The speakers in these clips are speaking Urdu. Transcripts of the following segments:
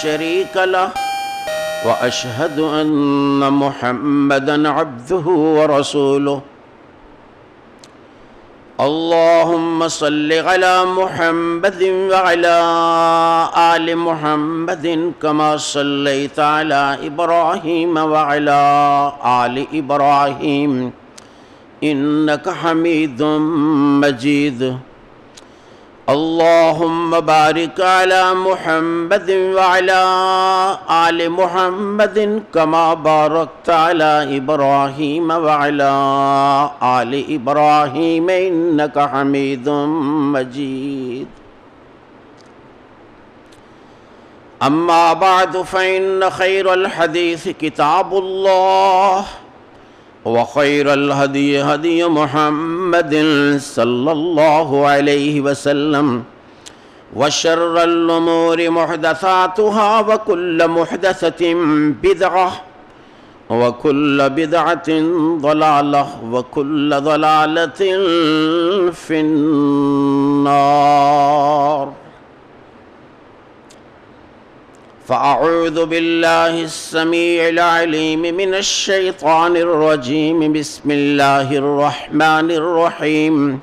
شريك له وأشهد أن محمدًا عبده ورسوله. اللهم صل على محمد وعلى آل محمد كما صليت على إبراهيم وعلى آل إبراهيم إنك حميد مجيد. اللهم بارك على محمد وعلى آل محمد كما باركت على إبراهيم وعلى آل إبراهيم إنك حميد مجيد. أما بعد فإن خير الحديث كتاب الله وخير الهدي هدي محمد صلى الله عليه وسلم وشر الأمور محدثاتها وكل محدثة بدعة وكل بدعة ضلالة وكل ضلالة في النار. فأعوذ بالله السميع العليم من الشيطان الرجيم. بسم الله الرحمن الرحيم.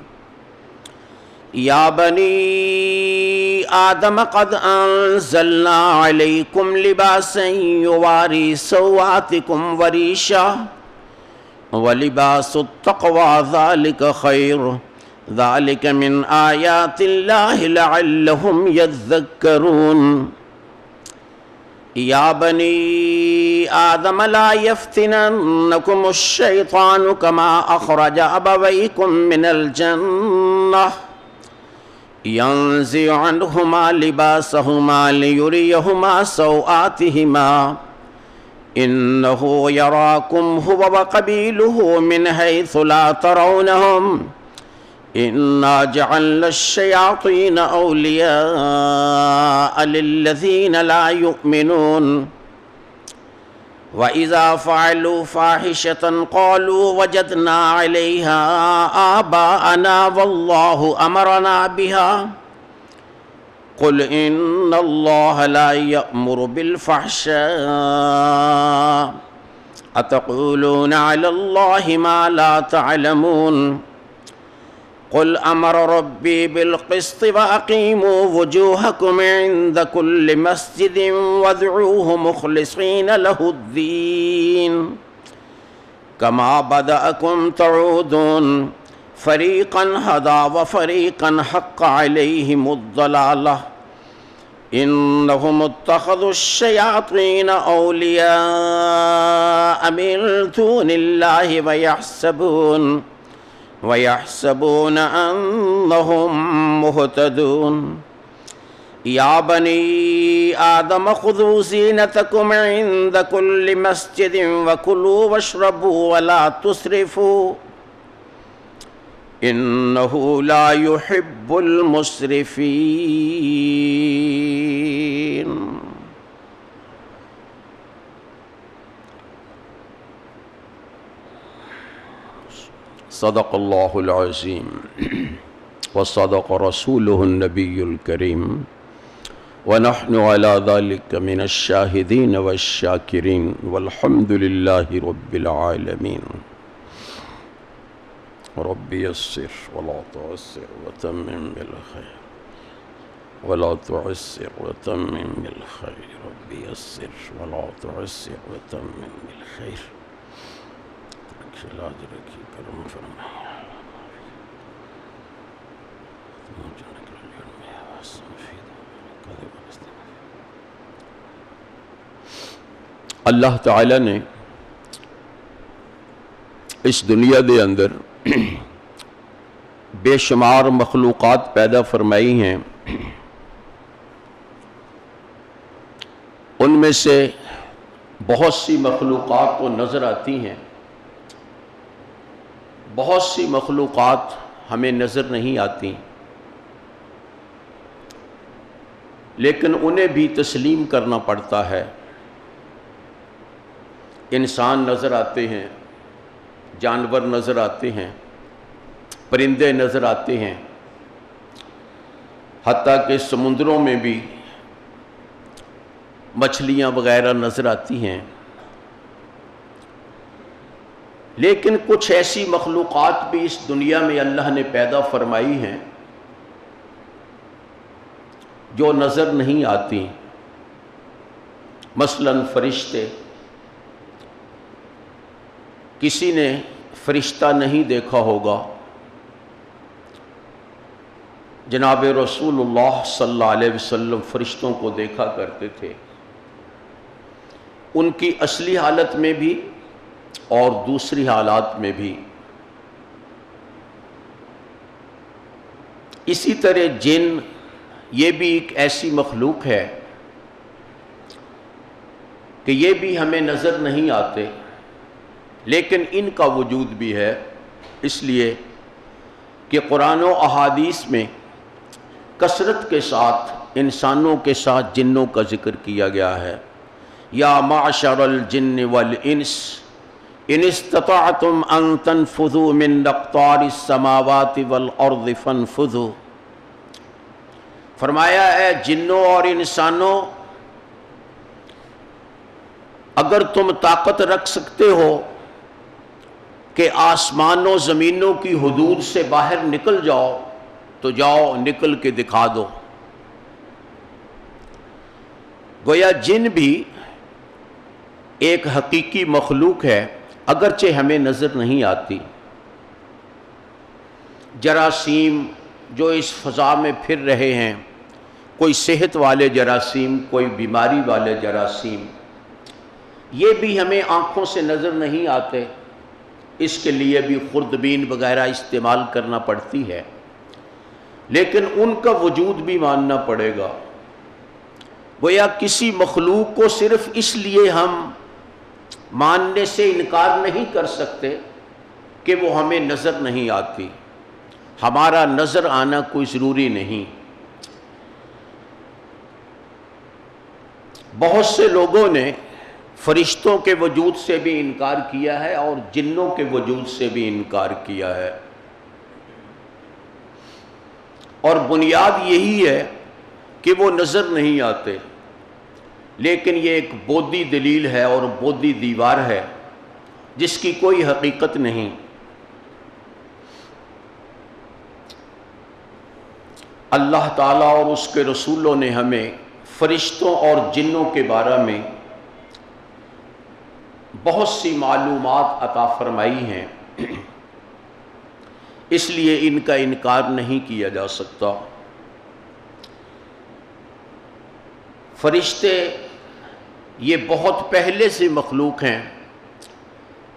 يا بني آدم قد أنزلنا عليكم لباسا يواري سوآتكم وريشا ولباس التقوى ذلك خير ذلك من آيات الله لعلهم يذكرون. يا بني آدم لا يفتننكم الشيطان كما أخرج أبويكم من الجنة ينزع عنهما لباسهما ليريهما سوآتهما إنه يراكم هو وقبيله من حيث لا ترونهم إنا جعلنا الشياطين أولياء للذين لا يؤمنون. وإذا فعلوا فاحشة قالوا وجدنا عليها آباءنا والله أمرنا بها قل إن الله لا يأمر بالفحشاء أتقولون على الله ما لا تعلمون. قل أمر ربي بالقسط وأقيموا وجوهكم عند كل مسجد وادعوه مخلصين له الدين كما بدأكم تعودون. فريقا هدى وفريقا حق عليهم الضلالة إنهم اتخذوا الشياطين أولياء من دون الله ويحسبون أنهم مهتدون. يا بني آدم خذوا زينتكم عند كل مسجد وكلوا واشربوا ولا تسرفوا إنه لا يحب المسرفين. صدق الله العظيم وصدق رسوله النبي الكريم ونحن على ذلك من الشاهدين والشاكرين والحمد لله رب العالمين. رب يسر ولا تعسر وتمم بالخير ولا تعسر وتمم بالخير. رب يسر ولا تعسر وتمم بالخير. کرم فرمائے. اللہ تعالیٰ نے اس دنیا دے اندر بے شمار مخلوقات پیدا فرمائی ہیں. ان میں سے بہت سی مخلوقات تو نظر آتی ہیں، بہت سی مخلوقات ہمیں نظر نہیں آتی، لیکن انہیں بھی تسلیم کرنا پڑتا ہے. انسان نظر آتے ہیں، جانور نظر آتے ہیں، پرندے نظر آتے ہیں، حتیٰ کہ سمندروں میں بھی مچھلیاں وغیرہ نظر آتی ہیں، لیکن کچھ ایسی مخلوقات بھی اس دنیا میں اللہ نے پیدا فرمائی ہیں جو نظر نہیں آتی، مثلا فرشتے۔ کسی نے فرشتہ نہیں دیکھا ہوگا، جناب رسول اللہ صلی اللہ علیہ وسلم فرشتوں کو دیکھا کرتے تھے، ان کی اصلی حالت میں بھی اور دوسری حالات میں بھی۔ اسی طرح جن، یہ بھی ایک ایسی مخلوق ہے کہ یہ بھی ہمیں نظر نہیں آتے، لیکن ان کا وجود بھی ہے، اس لیے کہ قرآن و احادیث میں کثرت کے ساتھ انسانوں کے ساتھ جنوں کا ذکر کیا گیا ہے۔ یا معشر الجن والانس ان استطعتم ان تنفذوا من اقطار السماوات والارض فانفذوا، فرمایا ہے جنوں اور انسانوں، اگر تم طاقت رکھ سکتے ہو کہ آسمان و زمینوں کی حدود سے باہر نکل جاؤ تو جاؤ، نکل کے دکھا دو۔ گویا جن بھی ایک حقیقی مخلوق ہے، اگرچہ ہمیں نظر نہیں آتی۔ جراثیم جو اس فضا میں پھر رہے ہیں، کوئی صحت والے جراثیم، کوئی بیماری والے جراثیم، یہ بھی ہمیں آنکھوں سے نظر نہیں آتے، اس کے لیے بھی خوردبین وغیرہ استعمال کرنا پڑتی ہے، لیکن ان کا وجود بھی ماننا پڑے گا۔ گویا کسی مخلوق کو صرف اس لیے ہم ماننے سے انکار نہیں کر سکتے کہ وہ ہمیں نظر نہیں آتی، ہمارا نظر آنا کوئی ضروری نہیں۔ بہت سے لوگوں نے فرشتوں کے وجود سے بھی انکار کیا ہے اور جنوں کے وجود سے بھی انکار کیا ہے، اور بنیاد یہی ہے کہ وہ نظر نہیں آتے، لیکن یہ ایک بودھی دلیل ہے اور بودھی دیوار ہے جس کی کوئی حقیقت نہیں۔ اللہ تعالیٰ اور اس کے رسولوں نے ہمیں فرشتوں اور جنوں کے بارے میں بہت سی معلومات عطا فرمائی ہیں، اس لیے ان کا انکار نہیں کیا جا سکتا۔ فرشتے یہ بہت پہلے سے مخلوق ہیں،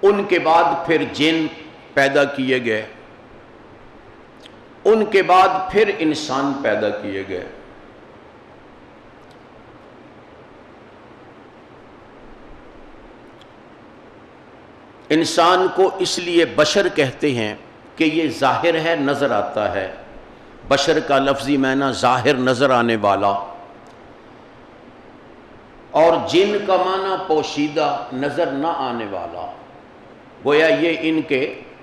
ان کے بعد پھر جن پیدا کیے گئے، ان کے بعد پھر انسان پیدا کیے گئے۔ انسان کو اس لیے بشر کہتے ہیں کہ یہ ظاہر ہے، نظر آتا ہے۔ بشر کا لفظی معنی ظاہر، نظر آنے والا، اور جن کا معنی پوشیدہ، نظر نہ آنے والا۔ گویا یہ ان کے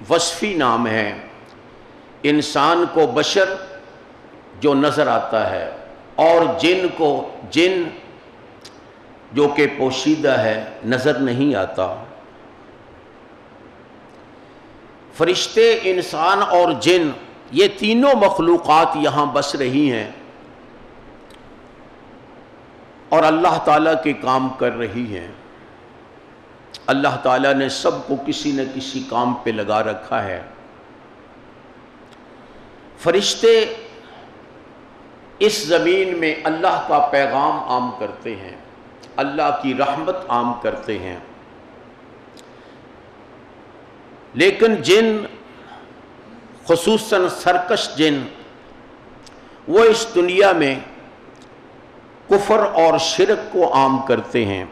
وصفی نام ہیں۔ انسان کو بشر جو نظر آتا ہے، اور جن کو جن جو کہ پوشیدہ ہے، نظر نہیں آتا۔ فرشتے، انسان اور جن، یہ تینوں مخلوقات یہاں بس رہی ہیں اور اللہ تعالیٰ کے کام کر رہی ہیں۔ اللہ تعالیٰ نے سب کو کسی نہ کسی کام پہ لگا رکھا ہے۔ فرشتے اس زمین میں اللہ کا پیغام عام کرتے ہیں، اللہ کی رحمت عام کرتے ہیں، لیکن جن، خصوصاً سرکش جن، وہ اس دنیا میں کفر اور شرک کو عام کرتے ہیں۔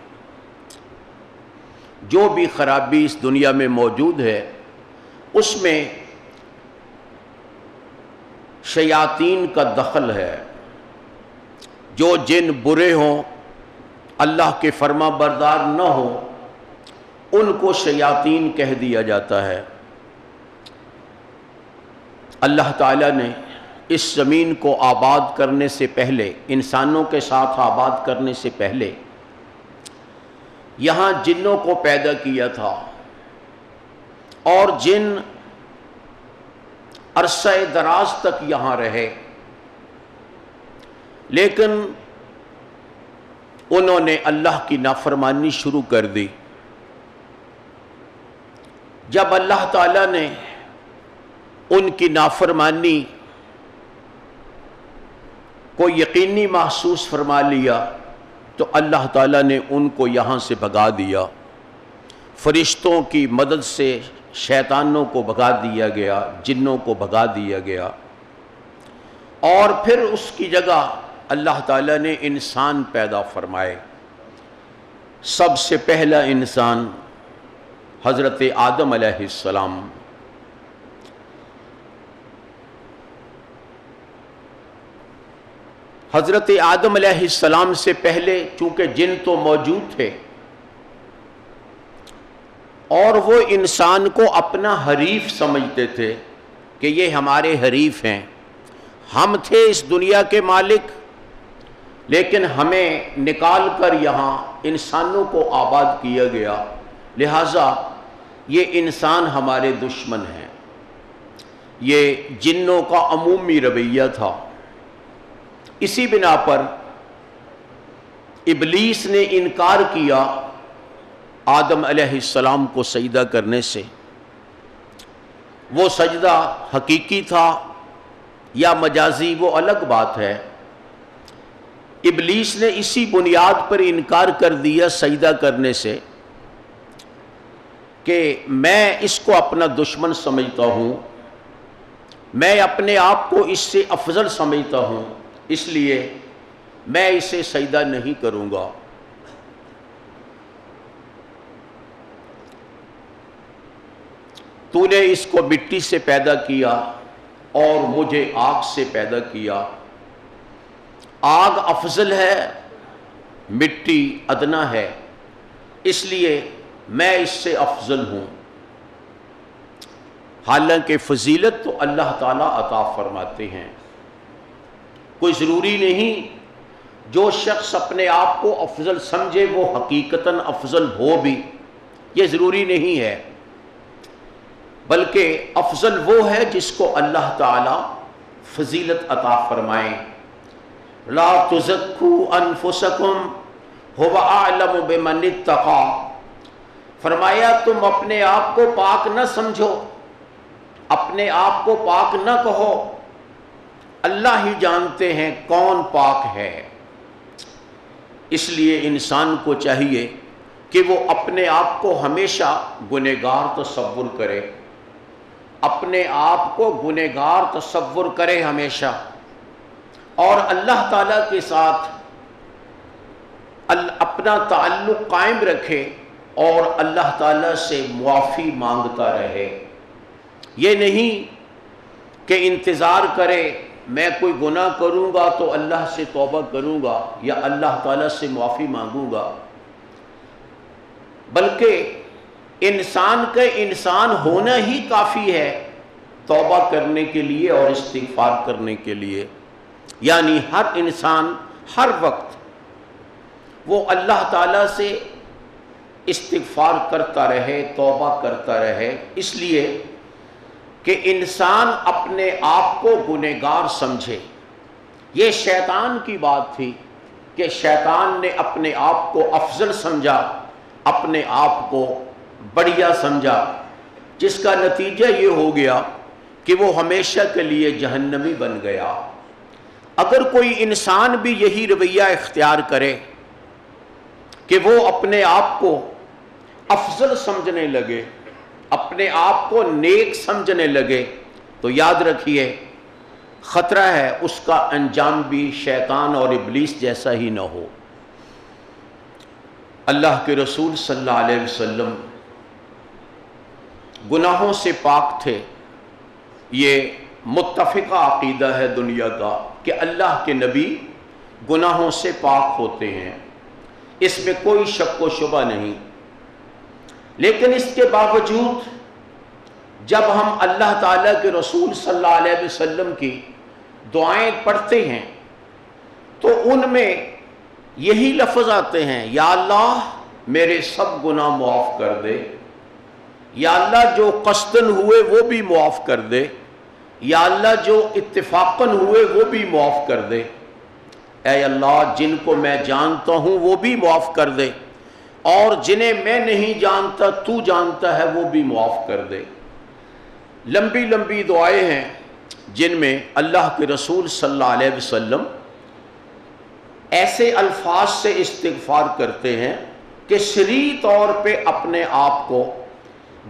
جو بھی خرابی اس دنیا میں موجود ہے، اس میں شیاطین کا دخل ہے۔ جو جن برے ہوں، اللہ کے فرما بردار نہ ہوں، ان کو شیاطین کہہ دیا جاتا ہے۔ اللہ تعالیٰ نے اس زمین کو آباد کرنے سے پہلے، انسانوں کے ساتھ آباد کرنے سے پہلے، یہاں جنوں کو پیدا کیا تھا، اور جن عرصہ دراز تک یہاں رہے، لیکن انہوں نے اللہ کی نافرمانی شروع کر دی۔ جب اللہ تعالیٰ نے ان کی نافرمانی کو یقینی محسوس فرما لیا تو اللہ تعالیٰ نے ان کو یہاں سے بھگا دیا، فرشتوں کی مدد سے شیطانوں کو بھگا دیا گیا، جنوں کو بھگا دیا گیا، اور پھر اس کی جگہ اللہ تعالیٰ نے انسان پیدا فرمائے۔ سب سے پہلا انسان حضرت آدم علیہ السلام۔ حضرت آدم علیہ السلام سے پہلے چونکہ جن تو موجود تھے، اور وہ انسان کو اپنا حریف سمجھتے تھے کہ یہ ہمارے حریف ہیں، ہم تھے اس دنیا کے مالک، لیکن ہمیں نکال کر یہاں انسانوں کو آباد کیا گیا، لہٰذا یہ انسان ہمارے دشمن ہیں۔ یہ جنوں کا عمومی رویہ تھا۔ اسی بنا پر ابلیس نے انکار کیا آدم علیہ السلام کو سجدہ کرنے سے۔ وہ سجدہ حقیقی تھا یا مجازی وہ الگ بات ہے۔ ابلیس نے اسی بنیاد پر انکار کر دیا سجدہ کرنے سے کہ میں اس کو اپنا دشمن سمجھتا ہوں، میں اپنے آپ کو اس سے افضل سمجھتا ہوں، اس لیے میں اسے سجدہ نہیں کروں گا۔ تو نے اس کو مٹی سے پیدا کیا اور مجھے آگ سے پیدا کیا۔ آگ افضل ہے، مٹی ادنا ہے، اس لیے میں اس سے افضل ہوں۔ حالانکہ فضیلت تو اللہ تعالیٰ عطا فرماتے ہیں، کوئی ضروری نہیں جو شخص اپنے آپ کو افضل سمجھے وہ حقیقتاً افضل ہو بھی، یہ ضروری نہیں ہے، بلکہ افضل وہ ہے جس کو اللہ تعالیٰ فضیلت عطا فرمائیں۔ لا تزکوا انفسکم هو اعلم بمن اتقى، فرمایا تم اپنے آپ کو پاک نہ سمجھو، اپنے آپ کو پاک نہ کہو، اللہ ہی جانتے ہیں کون پاک ہے۔ اس لیے انسان کو چاہیے کہ وہ اپنے آپ کو ہمیشہ گنہگار تصور کرے، اپنے آپ کو گنہگار تصور کرے ہمیشہ، اور اللہ تعالیٰ کے ساتھ اپنا تعلق قائم رکھے اور اللہ تعالیٰ سے معافی مانگتا رہے۔ یہ نہیں کہ انتظار کرے میں کوئی گناہ کروں گا تو اللہ سے توبہ کروں گا یا اللہ تعالیٰ سے معافی مانگوں گا، بلکہ انسان کا انسان ہونا ہی کافی ہے توبہ کرنے کے لیے اور استغفار کرنے کے لیے۔ یعنی ہر انسان ہر وقت وہ اللہ تعالیٰ سے استغفار کرتا رہے، توبہ کرتا رہے، اس لیے کہ انسان اپنے آپ کو گنہگار سمجھے۔ یہ شیطان کی بات تھی کہ شیطان نے اپنے آپ کو افضل سمجھا، اپنے آپ کو بڑھیا سمجھا، جس کا نتیجہ یہ ہو گیا کہ وہ ہمیشہ کے لیے جہنمی بن گیا۔ اگر کوئی انسان بھی یہی رویہ اختیار کرے کہ وہ اپنے آپ کو افضل سمجھنے لگے، اپنے آپ کو نیک سمجھنے لگے، تو یاد رکھیے خطرہ ہے اس کا انجام بھی شیطان اور ابلیس جیسا ہی نہ ہو۔ اللہ کے رسول صلی اللہ علیہ وسلم گناہوں سے پاک تھے۔ یہ متفقہ عقیدہ ہے دنیا کا کہ اللہ کے نبی گناہوں سے پاک ہوتے ہیں، اس میں کوئی شک و شبہ نہیں۔ لیکن اس کے باوجود جب ہم اللہ تعالیٰ کے رسول صلی اللہ علیہ وسلم کی دعائیں پڑھتے ہیں تو ان میں یہی لفظ آتے ہیں، یا اللہ میرے سب گناہ معاف کر دے، یا اللہ جو قصدن ہوئے وہ بھی معاف کر دے، یا اللہ جو اتفاقاً ہوئے وہ بھی معاف کر دے، اے اللہ جن کو میں جانتا ہوں وہ بھی معاف کر دے، اور جنہیں میں نہیں جانتا تو جانتا ہے وہ بھی معاف کر دے۔ لمبی لمبی دعائیں ہیں جن میں اللہ کے رسول صلی اللہ علیہ وسلم ایسے الفاظ سے استغفار کرتے ہیں کہ شرعی طور پہ اپنے آپ کو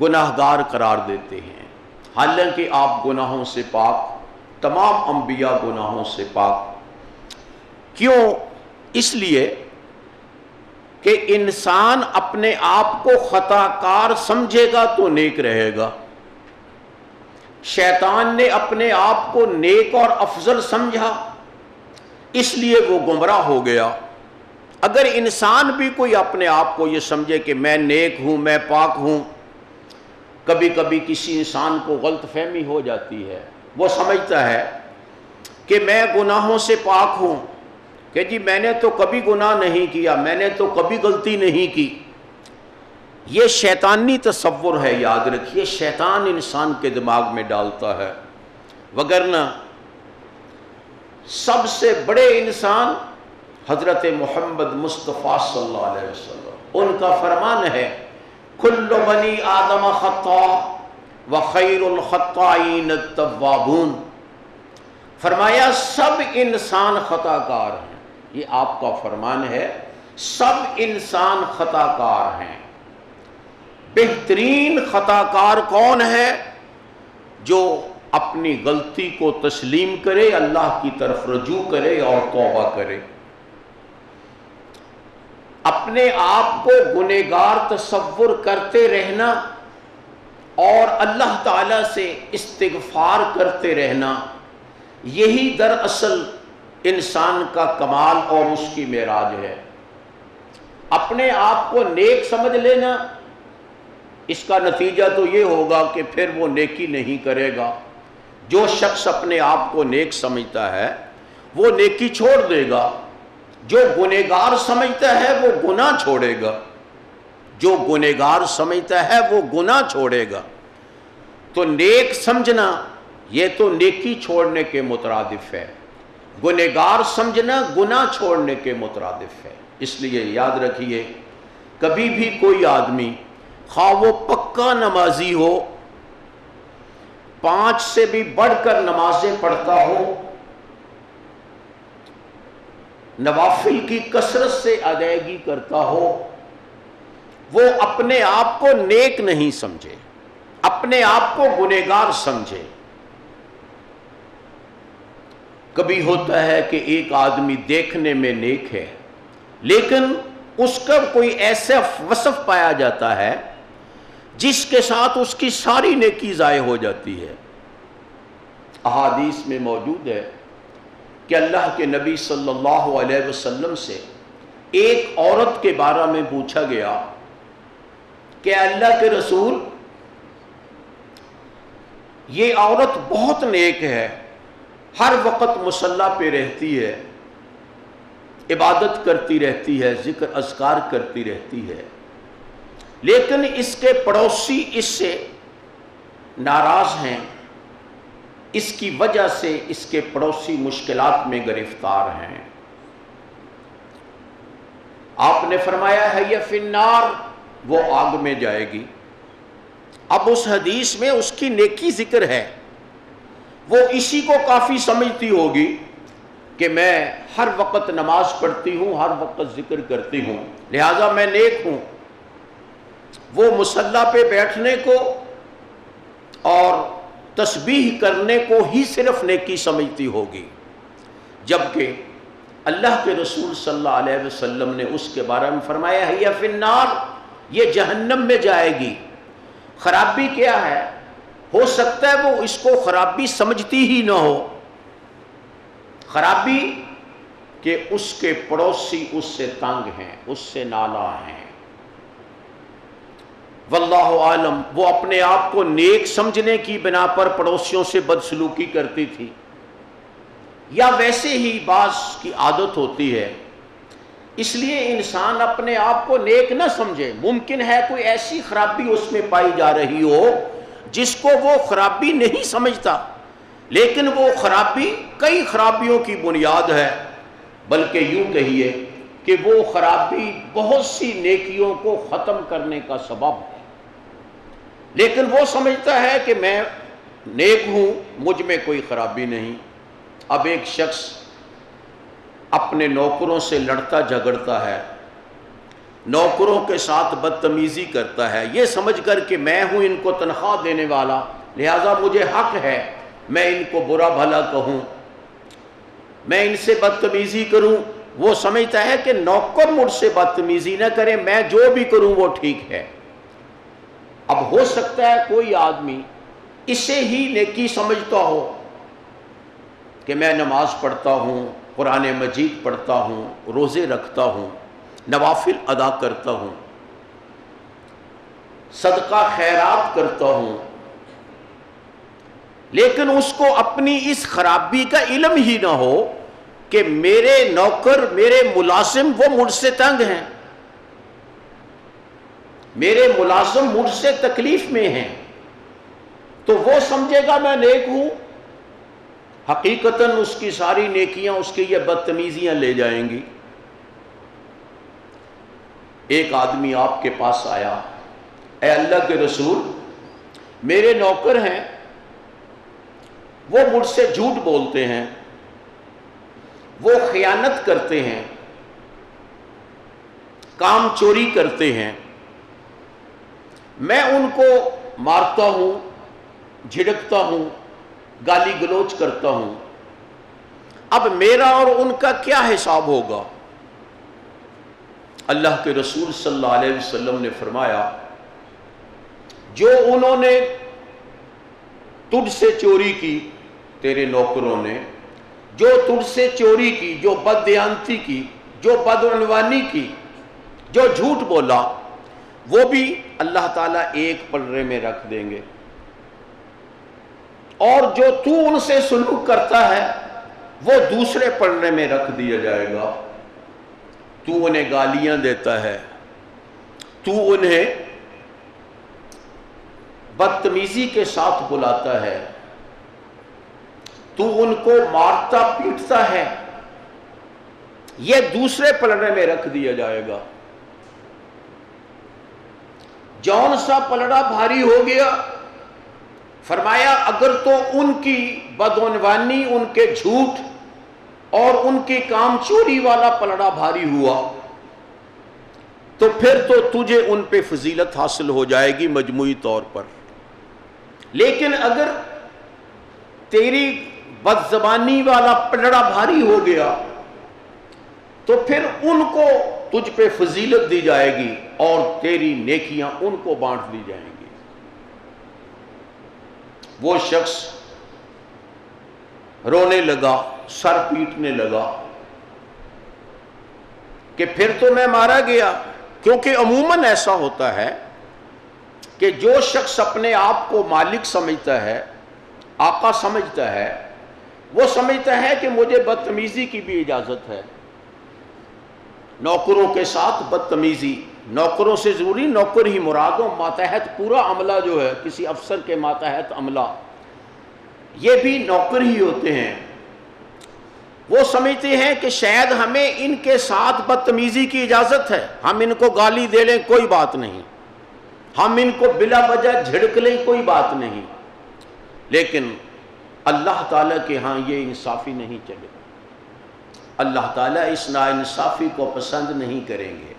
گناہگار قرار دیتے ہیں، حالانکہ آپ گناہوں سے پاک، تمام انبیاء گناہوں سے پاک۔ کیوں؟ اس لیے کہ انسان اپنے آپ کو خطا کار سمجھے گا تو نیک رہے گا۔ شیطان نے اپنے آپ کو نیک اور افضل سمجھا، اس لیے وہ گمراہ ہو گیا۔ اگر انسان بھی کوئی اپنے آپ کو یہ سمجھے کہ میں نیک ہوں، میں پاک ہوں، کبھی کبھی کسی انسان کو غلط فہمی ہو جاتی ہے، وہ سمجھتا ہے کہ میں گناہوں سے پاک ہوں، کہ جی میں نے تو کبھی گناہ نہیں کیا، میں نے تو کبھی غلطی نہیں کی۔ یہ شیطانی تصور ہے، یاد رکھیے، شیطان انسان کے دماغ میں ڈالتا ہے، وگرنہ سب سے بڑے انسان حضرت محمد مصطفیٰ صلی اللہ علیہ وسلم، ان کا فرمان ہے کل بنی آدم خطاء وخیر الخطائین التوابون، فرمایا سب انسان خطا کار ہیں۔ یہ آپ کا فرمان ہے، سب انسان خطا کار ہیں۔ بہترین خطا کار کون ہے؟ جو اپنی غلطی کو تسلیم کرے، اللہ کی طرف رجوع کرے اور توبہ کرے۔ اپنے آپ کو گنہگار تصور کرتے رہنا اور اللہ تعالیٰ سے استغفار کرتے رہنا، یہی دراصل انسان کا کمال اور اس کی معراج ہے۔ اپنے آپ کو نیک سمجھ لینا، اس کا نتیجہ تو یہ ہوگا کہ پھر وہ نیکی نہیں کرے گا۔ جو شخص اپنے آپ کو نیک سمجھتا ہے وہ نیکی چھوڑ دے گا، جو گنہگار سمجھتا ہے وہ گناہ چھوڑے گا، جو گنہگار سمجھتا ہے وہ گناہ چھوڑے گا۔ تو نیک سمجھنا یہ تو نیکی چھوڑنے کے مترادف ہے، گنہگار سمجھنا گناہ چھوڑنے کے مترادف ہے۔ اس لیے یاد رکھیے، کبھی بھی کوئی آدمی خواہ وہ پکا نمازی ہو، 5 سے بھی بڑھ کر نمازیں پڑھتا ہو، نوافل کی کثرت سے ادائیگی کرتا ہو، وہ اپنے آپ کو نیک نہیں سمجھے، اپنے آپ کو گنہگار سمجھے۔ کبھی ہوتا ہے کہ ایک آدمی دیکھنے میں نیک ہے، لیکن اس کا کوئی ایسا وصف پایا جاتا ہے جس کے ساتھ اس کی ساری نیکی ضائع ہو جاتی ہے۔ احادیث میں موجود ہے کہ اللہ کے نبی صلی اللہ علیہ وسلم سے ایک عورت کے بارے میں پوچھا گیا کہ اللہ کے رسول، یہ عورت بہت نیک ہے، ہر وقت مصلی پہ رہتی ہے، عبادت کرتی رہتی ہے، ذکر اذکار کرتی رہتی ہے، لیکن اس کے پڑوسی اس سے ناراض ہیں، اس کی وجہ سے اس کے پڑوسی مشکلات میں گرفتار ہیں۔ آپ نے فرمایا ہے یہ فی النار، وہ آگ میں جائے گی۔ اب اس حدیث میں اس کی نیکی ذکر ہے، وہ اسی کو کافی سمجھتی ہوگی کہ میں ہر وقت نماز پڑھتی ہوں، ہر وقت ذکر کرتی ہوں، لہٰذا میں نیک ہوں۔ وہ مصلی پہ بیٹھنے کو اور تسبیح کرنے کو ہی صرف نیکی سمجھتی ہوگی، جبکہ اللہ کے رسول صلی اللہ علیہ وسلم نے اس کے بارے میں فرمایا ہے یہ فی النار، یہ جہنم میں جائے گی۔ خرابی کیا ہے؟ ہو سکتا ہے وہ اس کو خرابی سمجھتی ہی نہ ہو، خرابی کہ اس کے پڑوسی اس سے تنگ ہیں، اس سے نالاں ہیں۔ واللہ عالم، وہ اپنے آپ کو نیک سمجھنے کی بنا پر پڑوسیوں سے بدسلوکی کرتی تھی، یا ویسے ہی بعض کی عادت ہوتی ہے اس لیے انسان اپنے آپ کو نیک نہ سمجھے. ممکن ہے کوئی ایسی خرابی اس میں پائی جا رہی ہو جس کو وہ خرابی نہیں سمجھتا، لیکن وہ خرابی کئی خرابیوں کی بنیاد ہے، بلکہ یوں کہیے کہ وہ خرابی بہت سی نیکیوں کو ختم کرنے کا سبب ہے. لیکن وہ سمجھتا ہے کہ میں نیک ہوں، مجھ میں کوئی خرابی نہیں. اب ایک شخص اپنے نوکروں سے لڑتا جھگڑتا ہے، نوکروں کے ساتھ بدتمیزی کرتا ہے، یہ سمجھ کر کہ میں ہوں ان کو تنخواہ دینے والا، لہذا مجھے حق ہے میں ان کو برا بھلا کہوں، میں ان سے بدتمیزی کروں. وہ سمجھتا ہے کہ نوکر مجھ سے بدتمیزی نہ کرے، میں جو بھی کروں وہ ٹھیک ہے. اب ہو سکتا ہے کوئی آدمی اسے ہی نیکی سمجھتا ہو کہ میں نماز پڑھتا ہوں، قرآن مجید پڑھتا ہوں، روزے رکھتا ہوں، نوافل ادا کرتا ہوں، صدقہ خیرات کرتا ہوں، لیکن اس کو اپنی اس خرابی کا علم ہی نہ ہو کہ میرے نوکر، میرے ملازم وہ مجھ سے تنگ ہیں، میرے ملازم مجھ سے تکلیف میں ہیں، تو وہ سمجھے گا میں نیک ہوں. حقیقتاً اس کی ساری نیکیاں اس کی یہ بدتمیزیاں لے جائیں گی. ایک آدمی آپ کے پاس آیا، اے اللہ کے رسول، میرے نوکر ہیں، وہ مجھ سے جھوٹ بولتے ہیں، وہ خیانت کرتے ہیں، کام چوری کرتے ہیں، میں ان کو مارتا ہوں، جھڑکتا ہوں، گالی گلوچ کرتا ہوں، اب میرا اور ان کا کیا حساب ہوگا؟ اللہ کے رسول صلی اللہ علیہ وسلم نے فرمایا، جو انہوں نے تجھ سے چوری کی، تیرے نوکروں نے جو تجھ سے چوری کی، جو بددیانتی کی، جو بدعنوانی کی، جو جھوٹ بولا، وہ بھی اللہ تعالیٰ ایک پلڑے میں رکھ دیں گے، اور جو تو ان سے سلوک کرتا ہے وہ دوسرے پلڑے میں رکھ دیا جائے گا. تو انہیں گالیاں دیتا ہے، تو انہیں بدتمیزی کے ساتھ بلاتا ہے، تو ان کو مارتا پیٹتا ہے، یہ دوسرے پلڑے میں رکھ دیا جائے گا. جون سا پلڑا بھاری ہو گیا؟ فرمایا اگر تو ان کی بدعنوانی، ان کے جھوٹ اور ان کی کام چوری والا پلڑا بھاری ہوا تو پھر تو تجھے ان پہ فضیلت حاصل ہو جائے گی مجموعی طور پر. لیکن اگر تیری بد زبانی والا پلڑا بھاری ہو گیا تو پھر ان کو تجھ پہ فضیلت دی جائے گی اور تیری نیکیاں ان کو بانٹ دی جائیں گی. وہ شخص رونے لگا، سر پیٹنے لگا کہ پھر تو میں مارا گیا. کیونکہ عموماً ایسا ہوتا ہے کہ جو شخص اپنے آپ کو مالک سمجھتا ہے، آقا سمجھتا ہے، وہ سمجھتا ہے کہ مجھے بدتمیزی کی بھی اجازت ہے. نوکروں کے ساتھ بدتمیزی، نوکروں سے ضروری نوکر ہی مراد ہو، ماتحت پورا عملہ جو ہے، کسی افسر کے ماتحت عملہ، یہ بھی نوکر ہی ہوتے ہیں. وہ سمجھتے ہیں کہ شاید ہمیں ان کے ساتھ بدتمیزی کی اجازت ہے، ہم ان کو گالی دے لیں کوئی بات نہیں، ہم ان کو بلا وجہ جھڑک لیں کوئی بات نہیں. لیکن اللہ تعالیٰ کے ہاں یہ انصافی نہیں چلے. اللہ تعالیٰ اس ناانصافی کو پسند نہیں کریں گے.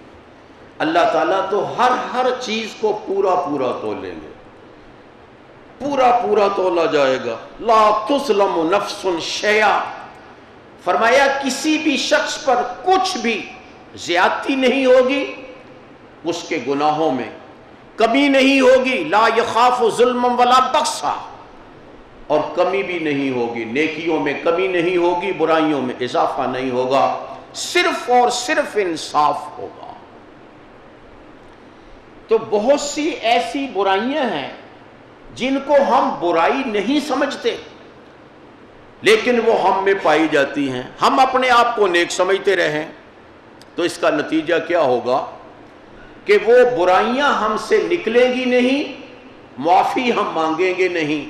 اللہ تعالیٰ تو ہر چیز کو پورا پورا تولیں گے، پورا پورا تولا جائے گا. لا تظلم نفس شیئا، فرمایا کسی بھی شخص پر کچھ بھی زیادتی نہیں ہوگی، اس کے گناہوں میں کمی نہیں ہوگی. لا یخاف ظلم ولا بخسا، اور کمی بھی نہیں ہوگی، نیکیوں میں کمی نہیں ہوگی، برائیوں میں اضافہ نہیں ہوگا، صرف اور صرف انصاف ہوگا. تو بہت سی ایسی برائیاں ہیں جن کو ہم برائی نہیں سمجھتے لیکن وہ ہم میں پائی جاتی ہیں. ہم اپنے آپ کو نیک سمجھتے رہیں تو اس کا نتیجہ کیا ہوگا کہ وہ برائیاں ہم سے نکلیں گی نہیں، معافی ہم مانگیں گے نہیں،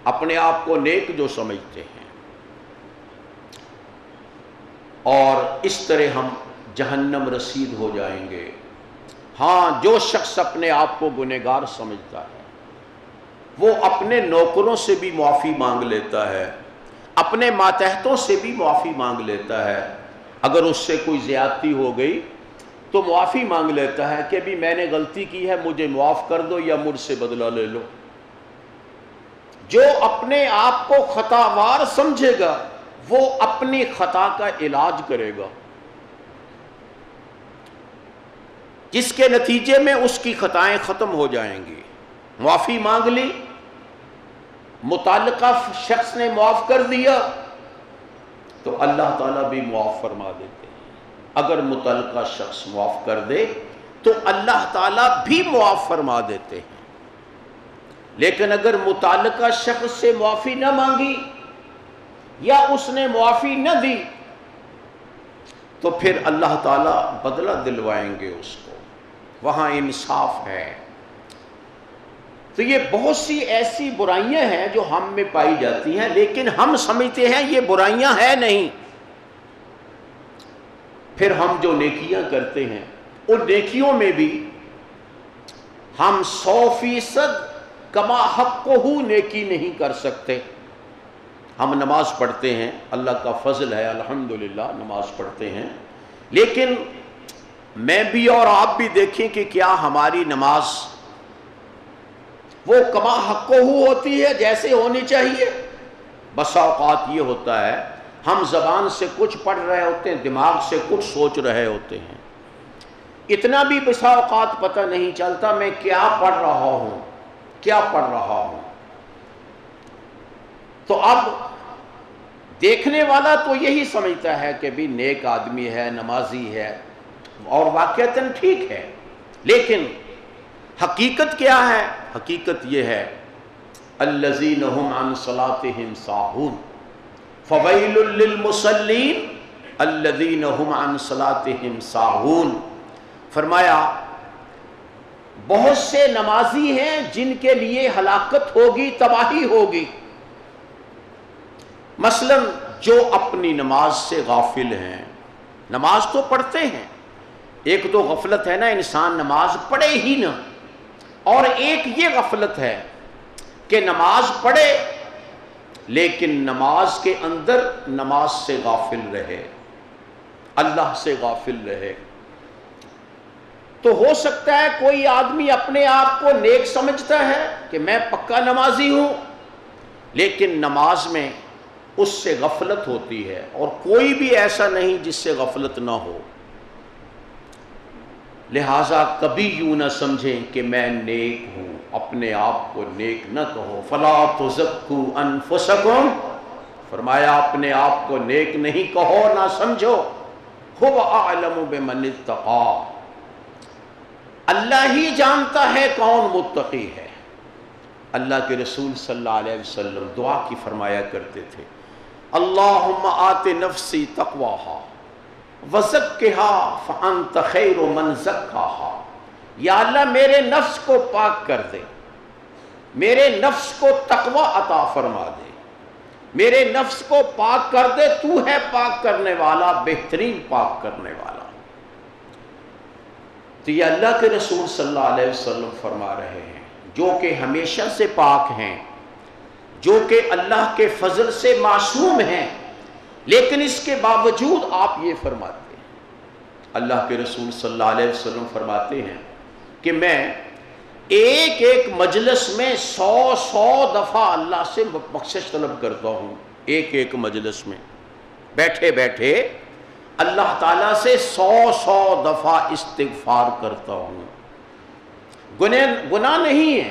اپنے آپ کو نیک جو سمجھتے ہیں، اور اس طرح ہم جہنم رسید ہو جائیں گے۔ ہاں، جو شخص اپنے آپ کو گنہگار سمجھتا ہے وہ اپنے نوکروں سے بھی معافی مانگ لیتا ہے، اپنے ماتحتوں سے بھی معافی مانگ لیتا ہے، اگر اس سے کوئی زیادتی ہو گئی تو معافی مانگ لیتا ہے کہ بھی میں نے غلطی کی ہے، مجھے معاف کر دو یا مجھ سے بدلہ لے لو۔ جو اپنے آپ کو خطاوار سمجھے گا وہ اپنی خطا کا علاج کرے گا، جس کے نتیجے میں اس کی خطائیں ختم ہو جائیں گی۔ معافی مانگ لی، متعلقہ شخص نے معاف کر دیا تو اللہ تعالیٰ بھی معاف فرما دیتے ہیں۔ اگر متعلقہ شخص معاف کر دے تو اللہ تعالیٰ بھی معاف فرما دیتے ہیں، لیکن اگر متعلقہ شخص سے معافی نہ مانگی یا اس نے معافی نہ دی تو پھر اللہ تعالیٰ بدلہ دلوائیں گے اس کو، وہاں انصاف ہے۔ تو یہ بہت سی ایسی برائیاں ہیں جو ہم میں پائی جاتی ہیں، لیکن ہم سمجھتے ہیں یہ برائیاں ہیں نہیں۔ پھر ہم جو نیکیاں کرتے ہیں ان نیکیوں میں بھی ہم 100% کما حقہ نیکی نہیں کر سکتے۔ ہم نماز پڑھتے ہیں، اللہ کا فضل ہے، الحمدللہ نماز پڑھتے ہیں، لیکن میں بھی اور آپ بھی دیکھیں کہ کیا ہماری نماز وہ کما حقہ ہوتی ہے جیسے ہونی چاہیے؟ بسا اوقات یہ ہوتا ہے ہم زبان سے کچھ پڑھ رہے ہوتے ہیں، دماغ سے کچھ سوچ رہے ہوتے ہیں، اتنا بھی بسا اوقات پتہ نہیں چلتا میں کیا پڑھ رہا ہوں، کیا پڑھ رہا ہوں۔ تو اب دیکھنے والا تو یہی سمجھتا ہے کہ بھی نیک آدمی ہے، نمازی ہے، اور واقعتاً ٹھیک ہے، لیکن حقیقت کیا ہے؟ حقیقت یہ ہے الذین هم عن صلاتهم ساہون فویل للمصلین الذین هم عن صلاتهم ساہون۔ فرمایا بہت سے نمازی ہیں جن کے لیے ہلاکت ہوگی، تباہی ہوگی۔ مثلا جو اپنی نماز سے غافل ہیں، نماز تو پڑھتے ہیں، ایک تو غفلت ہے نا انسان نماز پڑھے ہی نہ، اور ایک یہ غفلت ہے کہ نماز پڑھے لیکن نماز کے اندر نماز سے غافل رہے، اللہ سے غافل رہے۔ تو ہو سکتا ہے کوئی آدمی اپنے آپ کو نیک سمجھتا ہے کہ میں پکا نمازی ہوں، لیکن نماز میں اس سے غفلت ہوتی ہے، اور کوئی بھی ایسا نہیں جس سے غفلت نہ ہو۔ لہٰذا کبھی یوں نہ سمجھیں کہ میں نیک ہوں، اپنے آپ کو نیک نہ کہو۔ فلا تزکوا انفسکم، فرمایا اپنے آپ کو نیک نہیں کہو، نہ سمجھو۔ هو اعلم بمن اتقى، اللہ ہی جانتا ہے کون متقی ہے۔ اللہ کے رسول صلی اللہ علیہ وسلم دعا کی فرمایا کرتے تھے، اللہم آت نفسی تقواہا وزکھا فانت خیر من زکاہا۔ یا اللہ میرے نفس کو پاک کر دے، میرے نفس کو تقوی عطا فرما دے، میرے نفس کو پاک کر دے، تو ہے پاک کرنے والا، بہترین پاک کرنے والا۔ تو یہ اللہ کے رسول صلی اللہ علیہ وسلم فرما رہے ہیں، جو کہ ہمیشہ سے پاک ہیں، جو کہ اللہ کے فضل سے معصوم ہیں، لیکن اس کے باوجود آپ یہ فرماتے ہیں۔ اللہ کے رسول صلی اللہ علیہ وسلم فرماتے ہیں کہ میں ایک ایک مجلس میں 100 دفعہ اللہ سے بخشش طلب کرتا ہوں، ایک ایک مجلس میں بیٹھے بیٹھے اللہ تعالیٰ سے 100 دفعہ استغفار کرتا ہوں۔ گناہ نہیں ہے،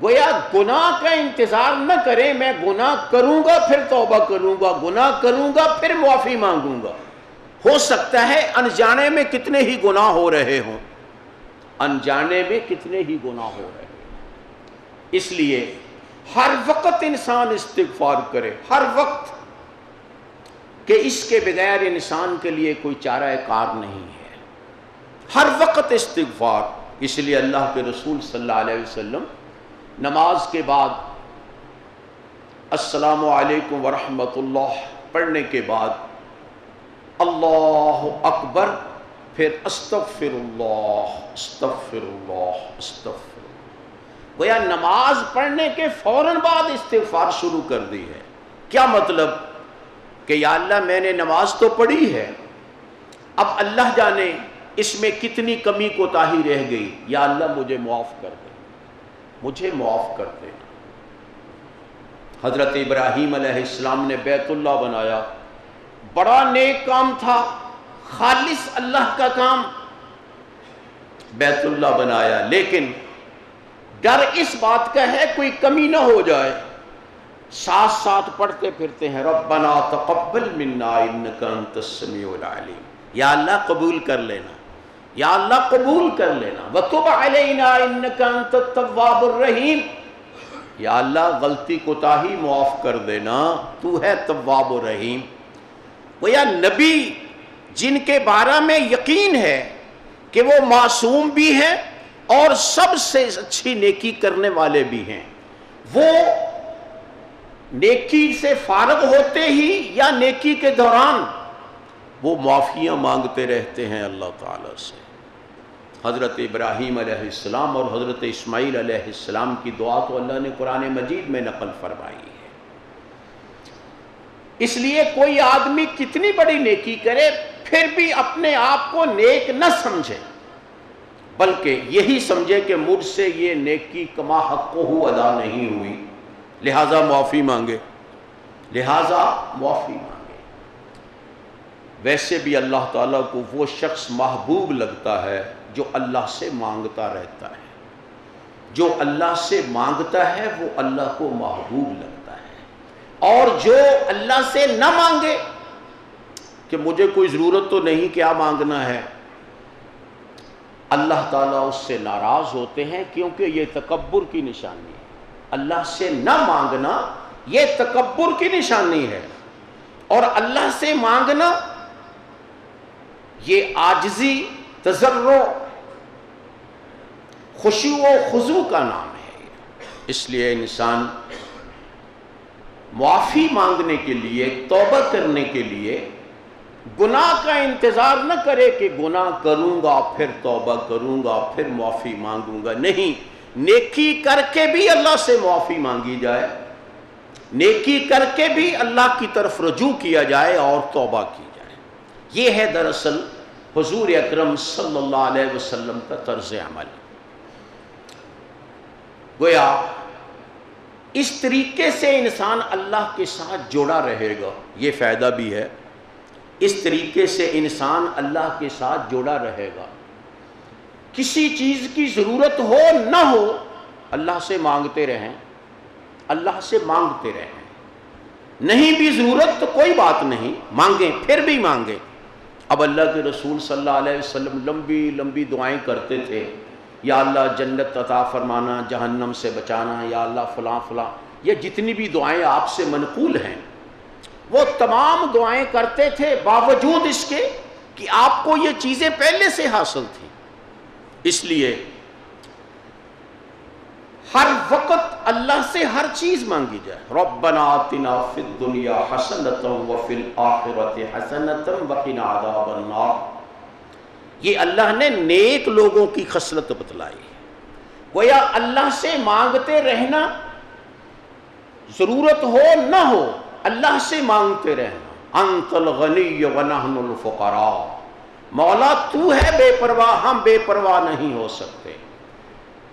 گویا گناہ کا انتظار نہ کریں، میں گناہ کروں گا پھر توبہ کروں گا، گناہ کروں گا پھر معافی مانگوں گا۔ ہو سکتا ہے انجانے میں کتنے ہی گناہ ہو رہے ہوں، انجانے میں کتنے ہی گناہ ہو رہے ہیں، اس لیے ہر وقت انسان استغفار کرے، ہر وقت۔ کہ اس کے بغیر انسان کے لیے کوئی چارہ کار نہیں ہے، ہر وقت استغفار۔ اس لیے اللہ کے رسول صلی اللہ علیہ وسلم نماز کے بعد السلام علیکم ورحمۃ اللہ پڑھنے کے بعد اللہ اکبر، پھر استغفر اللہ استغفر اللہ استغفر اللہ، گویا نماز پڑھنے کے فوراً بعد استغفار شروع کر دی ہے۔ کیا مطلب؟ کہ یا اللہ میں نے نماز تو پڑھی ہے، اب اللہ جانے اس میں کتنی کمی کوتاہی رہ گئی، یا اللہ مجھے معاف کر دے، مجھے معاف کر دے۔ حضرت ابراہیم علیہ السلام نے بیت اللہ بنایا، بڑا نیک کام تھا، خالص اللہ کا کام، بیت اللہ بنایا، لیکن ڈر اس بات کا ہے کوئی کمی نہ ہو جائے، ساتھ ساتھ پڑھتے پھرتے ہیں ربنا تقبل منا انک انت السمیع العلیم، یا اللہ قبول کر لینا، یا اللہ قبول کر لینا، وتب علینا انک انت التواب الرحیم، یا اللہ غلطی کوتاہی معاف کر دینا، تو ہے تواب الرحیم۔ گویا نبی جن کے بارے میں یقین ہے کہ وہ معصوم بھی ہیں اور سب سے اچھی نیکی کرنے والے بھی ہیں، وہ نیکی سے فارغ ہوتے ہی یا نیکی کے دوران وہ معافیاں مانگتے رہتے ہیں اللہ تعالیٰ سے۔ حضرت ابراہیم علیہ السلام اور حضرت اسماعیل علیہ السلام کی دعا تو اللہ نے قرآن مجید میں نقل فرمائی ہے۔ اس لیے کوئی آدمی کتنی بڑی نیکی کرے پھر بھی اپنے آپ کو نیک نہ سمجھے، بلکہ یہی سمجھے کہ مجھ سے یہ نیکی کما حقہ ادا نہیں ہوئی، لہٰذا معافی مانگے، لہٰذا معافی مانگے۔ ویسے بھی اللہ تعالیٰ کو وہ شخص محبوب لگتا ہے جو اللہ سے مانگتا رہتا ہے، جو اللہ سے مانگتا ہے وہ اللہ کو محبوب لگتا ہے، اور جو اللہ سے نہ مانگے کہ مجھے کوئی ضرورت تو نہیں، کیا مانگنا ہے، اللہ تعالیٰ اس سے ناراض ہوتے ہیں، کیونکہ یہ تکبر کی نشانی ہے۔ اللہ سے نہ مانگنا یہ تکبر کی نشانی ہے، اور اللہ سے مانگنا یہ عاجزی، تضرع، خشوع و خضوع کا نام ہے۔ اس لیے انسان معافی مانگنے کے لیے، توبہ کرنے کے لیے گناہ کا انتظار نہ کرے کہ گناہ کروں گا پھر توبہ کروں گا پھر معافی مانگوں گا، نہیں، نیکی کر کے بھی اللہ سے معافی مانگی جائے، نیکی کر کے بھی اللہ کی طرف رجوع کیا جائے اور توبہ کی جائے۔ یہ ہے دراصل حضور اکرم صلی اللہ علیہ وسلم کا طرز عمل۔ گویا اس طریقے سے انسان اللہ کے ساتھ جڑا رہے گا، یہ فائدہ بھی ہے، اس طریقے سے انسان اللہ کے ساتھ جڑا رہے گا۔ کسی چیز کی ضرورت ہو نہ ہو اللہ سے مانگتے رہیں، اللہ سے مانگتے رہیں، نہیں بھی ضرورت تو کوئی بات نہیں، مانگیں، پھر بھی مانگیں۔ اب اللہ کے رسول صلی اللہ علیہ وسلم لمبی لمبی دعائیں کرتے تھے، یا اللہ جنت عطا فرمانا، جہنم سے بچانا، یا اللہ فلاں فلاں، یہ جتنی بھی دعائیں آپ سے منقول ہیں وہ تمام دعائیں کرتے تھے باوجود اس کے کہ آپ کو یہ چیزیں پہلے سے حاصل تھیں۔ اس لیے ہر وقت اللہ سے ہر چیز مانگی جائے۔ ربنا آتنا فی الدنیا حسنۃ وفی الآخرۃ حسنۃ وقنا عذاب النار، یہ اللہ نے نیک لوگوں کی خصلت بتلائی ہے۔ گویا اللہ سے مانگتے رہنا، ضرورت ہو نہ ہو اللہ سے مانگتے رہنا۔ انت الغنی ونحن الفقراء، مولا تو ہے بے پرواہ، ہم بے پرواہ نہیں ہو سکتے،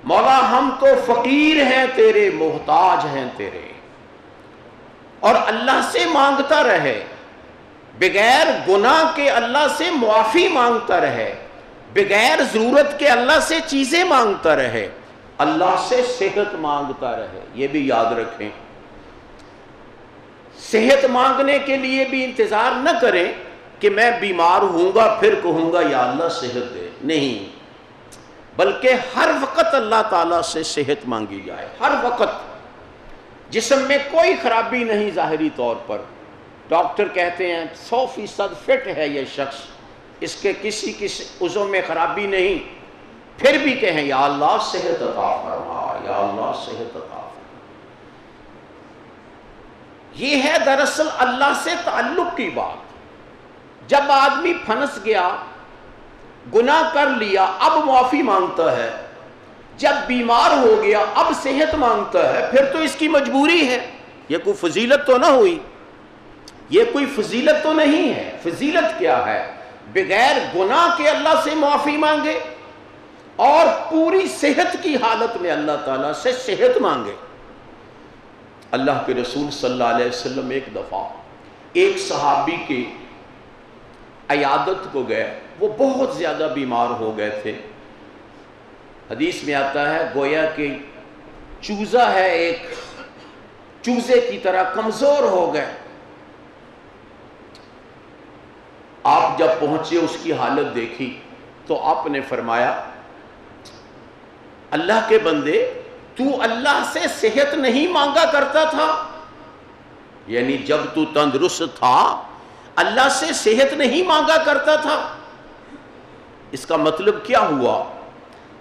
مولا ہم تو فقیر ہیں تیرے، محتاج ہیں تیرے۔ اور اللہ سے مانگتا رہے، بغیر گناہ کے اللہ سے معافی مانگتا رہے، بغیر ضرورت کے اللہ سے چیزیں مانگتا رہے، اللہ سے صحت مانگتا رہے۔ یہ بھی یاد رکھیں، صحت مانگنے کے لیے بھی انتظار نہ کریں کہ میں بیمار ہوں گا پھر کہوں گا یا اللہ صحت دے، نہیں، بلکہ ہر وقت اللہ تعالیٰ سے صحت مانگی جائے، ہر وقت۔ جسم میں کوئی خرابی نہیں ظاہری طور پر، ڈاکٹر کہتے ہیں 100% فٹ ہے یہ شخص، اس کے کسی عضو میں خرابی نہیں، پھر بھی کہیں یا اللہ صحت عطا فرما، یا اللہ صحت عطا فرما۔ یہ ہے دراصل اللہ سے تعلق کی بات۔ جب آدمی پھنس گیا، گناہ کر لیا، اب معافی مانگتا ہے، جب بیمار ہو گیا اب صحت مانگتا ہے، پھر تو اس کی مجبوری ہے۔ یہ کوئی فضیلت تو نہ ہوئی، یہ کوئی فضیلت تو نہیں ہے۔ فضیلت کیا ہے؟ بغیر گناہ کے اللہ سے معافی مانگے اور پوری صحت کی حالت میں اللہ تعالیٰ سے صحت مانگے۔ اللہ کے رسول صلی اللہ علیہ وسلم ایک دفعہ ایک صحابی کی عیادت کو گئے، وہ بہت زیادہ بیمار ہو گئے تھے۔ حدیث میں آتا ہے گویا کہ چوزا ہے، ایک چوزے کی طرح کمزور ہو گئے۔ آپ جب پہنچے اس کی حالت دیکھی تو آپ نے فرمایا اللہ کے بندے تو اللہ سے صحت نہیں مانگا کرتا تھا؟ یعنی جب تو تندرست تھا اللہ سے صحت نہیں مانگا کرتا تھا؟ اس کا مطلب کیا ہوا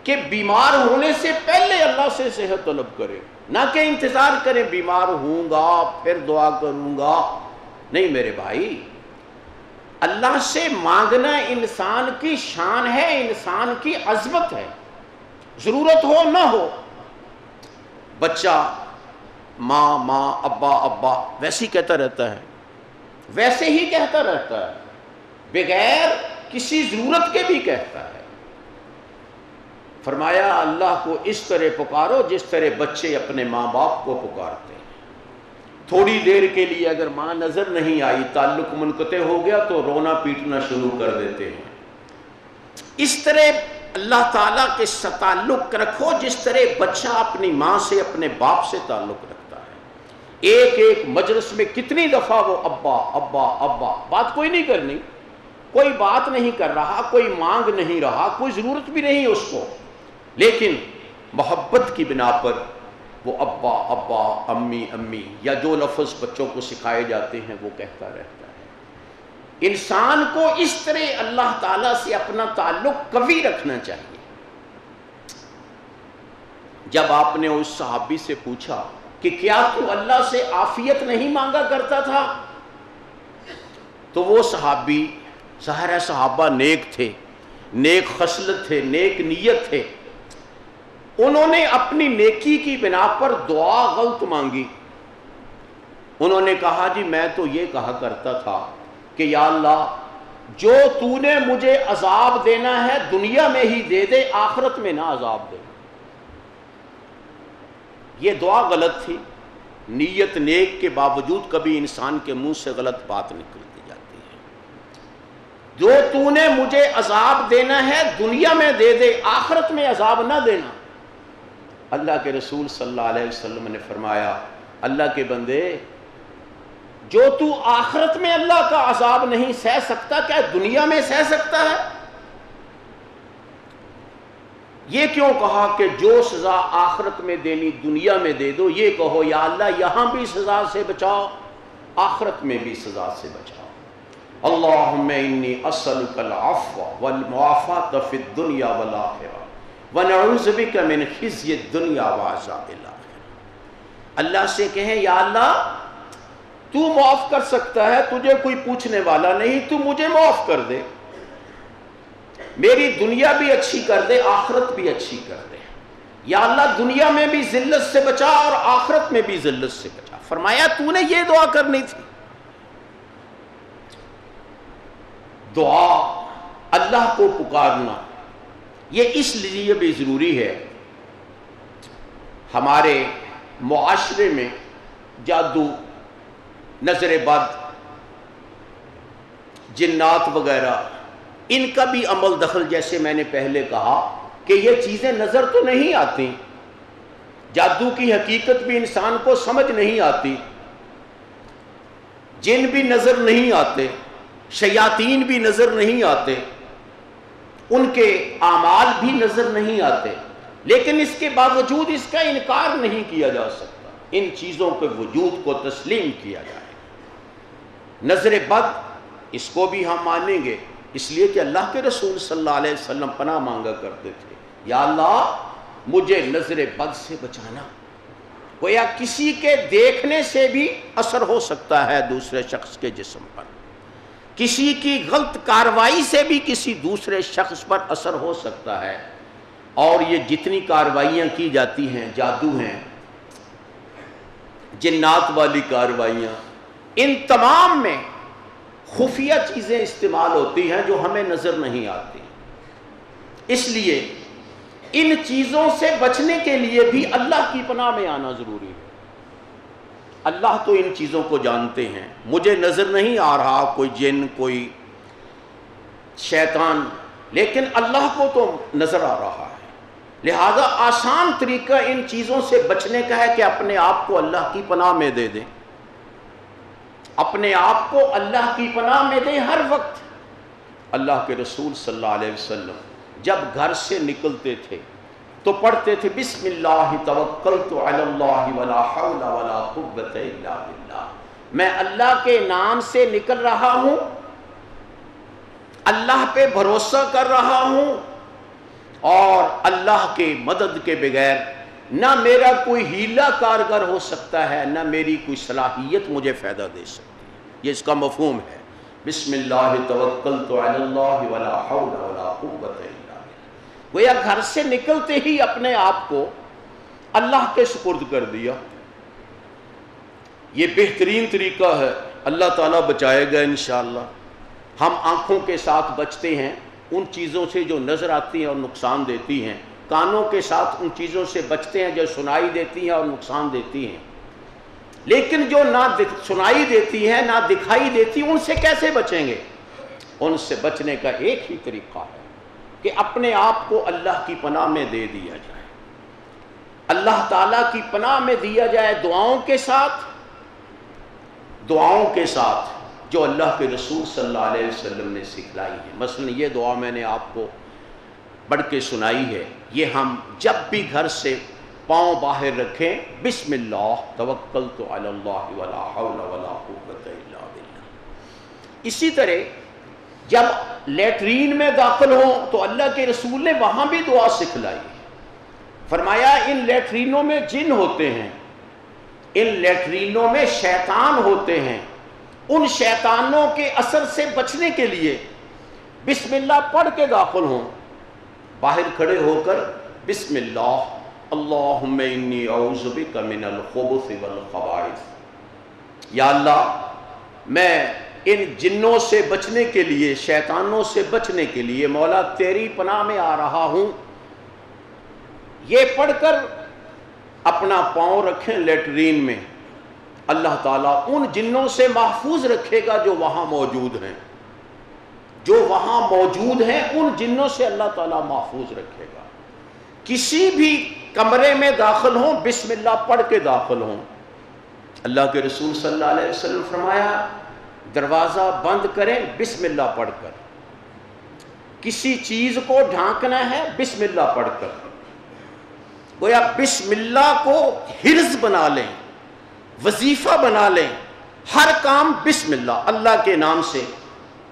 کہ بیمار ہونے سے پہلے اللہ سے صحت طلب کرے، نہ کہ انتظار کرے بیمار ہوں گا پھر دعا کروں گا۔ نہیں میرے بھائی، اللہ سے مانگنا انسان کی شان ہے، انسان کی عظمت ہے، ضرورت ہو نہ ہو۔ بچہ ماں ماں، ابا ابا ویسے ہی کہتا رہتا ہے، ویسے ہی کہتا رہتا ہے، بغیر کسی ضرورت کے بھی کہتا ہے۔ فرمایا اللہ کو اس طرح پکارو جس طرح بچے اپنے ماں باپ کو پکارتے ہیں۔ تھوڑی دیر کے لیے اگر ماں نظر نہیں آئی، تعلق منقطع ہو گیا تو رونا پیٹنا شروع کر دیتے ہیں۔ اس طرح اللہ تعالیٰ کے ساتھ تعلق رکھو جس طرح بچہ اپنی ماں سے اپنے باپ سے تعلق رکھتا ہے۔ ایک ایک مجلس میں کتنی دفعہ وہ ابا ابا ابا، بات کوئی نہیں کرنی، کوئی بات نہیں کر رہا، کوئی مانگ نہیں رہا، کوئی ضرورت بھی نہیں اس کو، لیکن محبت کی بنا پر وہ ابا ابا، امی امی، یا جو لفظ بچوں کو سکھائے جاتے ہیں وہ کہتا رہتا ہے۔ انسان کو اس طرح اللہ تعالیٰ سے اپنا تعلق قوی رکھنا چاہیے۔ جب آپ نے اس صحابی سے پوچھا کہ کیا تو اللہ سے عافیت نہیں مانگا کرتا تھا، تو وہ صحابی، ظاہر ہے صحابہ نیک تھے، نیک خصلت تھے، نیک نیت تھے، انہوں نے اپنی نیکی کی بنا پر دعا غلط مانگی۔ انہوں نے کہا جی میں تو یہ کہا کرتا تھا کہ یا اللہ جو تو نے مجھے عذاب دینا ہے دنیا میں ہی دے دے، آخرت میں نہ عذاب دے۔ یہ دعا غلط تھی۔ نیت نیک کے باوجود کبھی انسان کے منہ سے غلط بات نکلتی جاتی ہے۔ جو تو نے مجھے عذاب دینا ہے دنیا میں دے دے، آخرت میں عذاب نہ دینا۔ اللہ کے رسول صلی اللہ علیہ وسلم نے فرمایا اللہ کے بندے جو تو آخرت میں اللہ کا عذاب نہیں سہ سکتا کیا دنیا میں سہ سکتا ہے؟ یہ کیوں کہا کہ جو سزا آخرت میں دینی دنیا میں دے دو؟ یہ کہو یا اللہ یہاں بھی سزا سے بچاؤ، آخرت میں بھی سزا سے بچاؤ۔ اللہم انی اسألک العفو والمعافات فی الدنیا والآخرہ ونعوذ بک من خزی الدنیا وعذاب الآخرہ۔ اللہ سے کہیں یا اللہ تو معاف کر سکتا ہے، تجھے کوئی پوچھنے والا نہیں، تو مجھے معاف کر دے، میری دنیا بھی اچھی کر دے، آخرت بھی اچھی کر دے۔ یا اللہ دنیا میں بھی ذلت سے بچا اور آخرت میں بھی ذلت سے بچا۔ فرمایا تو نے یہ دعا کرنی تھی۔ دعا، اللہ کو پکارنا، یہ اس لیے بھی ضروری ہے۔ ہمارے معاشرے میں جادو، نظر بد، جنات وغیرہ، ان کا بھی عمل دخل، جیسے میں نے پہلے کہا کہ یہ چیزیں نظر تو نہیں آتی، جادو کی حقیقت بھی انسان کو سمجھ نہیں آتی، جن بھی نظر نہیں آتے، شیاطین بھی نظر نہیں آتے، ان کے اعمال بھی نظر نہیں آتے، لیکن اس کے باوجود اس کا انکار نہیں کیا جا سکتا، ان چیزوں کے وجود کو تسلیم کیا جائے۔ نظر بد اس کو بھی ہم مانیں گے، اس لیے کہ اللہ کے رسول صلی اللہ علیہ وسلم پناہ مانگا کرتے تھے، یا اللہ مجھے نظر بد سے بچانا۔ گویا کسی کے دیکھنے سے بھی اثر ہو سکتا ہے دوسرے شخص کے جسم پر، کسی کی غلط کارروائی سے بھی کسی دوسرے شخص پر اثر ہو سکتا ہے۔ اور یہ جتنی کارروائیاں کی جاتی ہیں، جادو ہیں، جنات والی کارروائیاں، ان تمام میں خفیہ چیزیں استعمال ہوتی ہیں جو ہمیں نظر نہیں آتی۔ اس لیے ان چیزوں سے بچنے کے لیے بھی اللہ کی پناہ میں آنا ضروری ہے۔ اللہ تو ان چیزوں کو جانتے ہیں، مجھے نظر نہیں آ رہا کوئی جن، کوئی شیطان، لیکن اللہ کو تو نظر آ رہا ہے۔ لہذا آسان طریقہ ان چیزوں سے بچنے کا ہے کہ اپنے آپ کو اللہ کی پناہ میں دے دیں، اپنے آپ کو اللہ کی پناہ میں دیں ہر وقت۔ اللہ کے رسول صلی اللہ علیہ وسلم جب گھر سے نکلتے تھے تو پڑھتے تھے بسم اللہ توکلت علی اللہ ولا حول ولا قوت الا باللہ، میں اللہ کے نام سے نکل رہا ہوں، اللہ پہ بھروسہ کر رہا ہوں، اور اللہ کے مدد کے بغیر نہ میرا کوئی ہیلہ کارگر ہو سکتا ہے، نہ میری کوئی صلاحیت مجھے فائدہ دے سکتی ہے۔ یہ اس کا مفہوم ہے، بسم اللہ توکلت علی اللہ ولا حول ولا قوت الا باللہ۔ گویا گھر سے نکلتے ہی اپنے آپ کو اللہ کے سپرد کر دیا۔ یہ بہترین طریقہ ہے، اللہ تعالیٰ بچائے گا انشاءاللہ۔ ہم آنکھوں کے ساتھ بچتے ہیں ان چیزوں سے جو نظر آتی ہیں اور نقصان دیتی ہیں، کانوں کے ساتھ ان چیزوں سے بچتے ہیں جو سنائی دیتی ہیں اور نقصان دیتی ہیں، لیکن جو نہ سنائی دیتی ہے نہ دکھائی دیتی، ان سے کیسے بچیں گے؟ ان سے بچنے کا ایک ہی طریقہ ہے کہ اپنے آپ کو اللہ کی پناہ میں دے دیا جائے، اللہ تعالیٰ کی پناہ میں دیا جائے، دعاؤں کے ساتھ جو اللہ کے رسول صلی اللہ علیہ وسلم نے سکھلائی ہے۔ مثلا یہ دعا میں نے آپ کو پڑھ کے سنائی ہے، یہ ہم جب بھی گھر سے پاؤں باہر رکھیں، بسم اللہ توکلت علی اللہ ولا حول ولا قوت الا باللہ۔ اسی طرح جب لیٹرین میں داخل ہوں تو اللہ کے رسول نے وہاں بھی دعا سکھلائی، فرمایا ان لیٹرینوں میں جن ہوتے ہیں، ان لیٹرینوں میں شیطان ہوتے ہیں، ان شیطانوں کے اثر سے بچنے کے لیے بسم اللہ پڑھ کے داخل ہوں، باہر کھڑے ہو کر بسم اللہ اللہم انی اعوذ بک من الخبث والخبائث، یا اللہ میں ان جنوں سے بچنے کے لیے، شیطانوں سے بچنے کے لیے مولا تیری پناہ میں آ رہا ہوں۔ یہ پڑھ کر اپنا پاؤں رکھیں لیٹرین میں، اللہ تعالیٰ ان جنوں سے محفوظ رکھے گا جو وہاں موجود ہیں، جو وہاں موجود ہیں ان جنوں سے اللہ تعالیٰ محفوظ رکھے گا۔ کسی بھی کمرے میں داخل ہوں بسم اللہ پڑھ کے داخل ہوں۔ اللہ کے رسول صلی اللہ علیہ وسلم فرمایا دروازہ بند کریں بسم اللہ پڑھ کر، کسی چیز کو ڈھانکنا ہے بسم اللہ پڑھ کر، گویا بسم اللہ کو حرز بنا لیں، وظیفہ بنا لیں، ہر کام بسم اللہ، اللہ کے نام سے،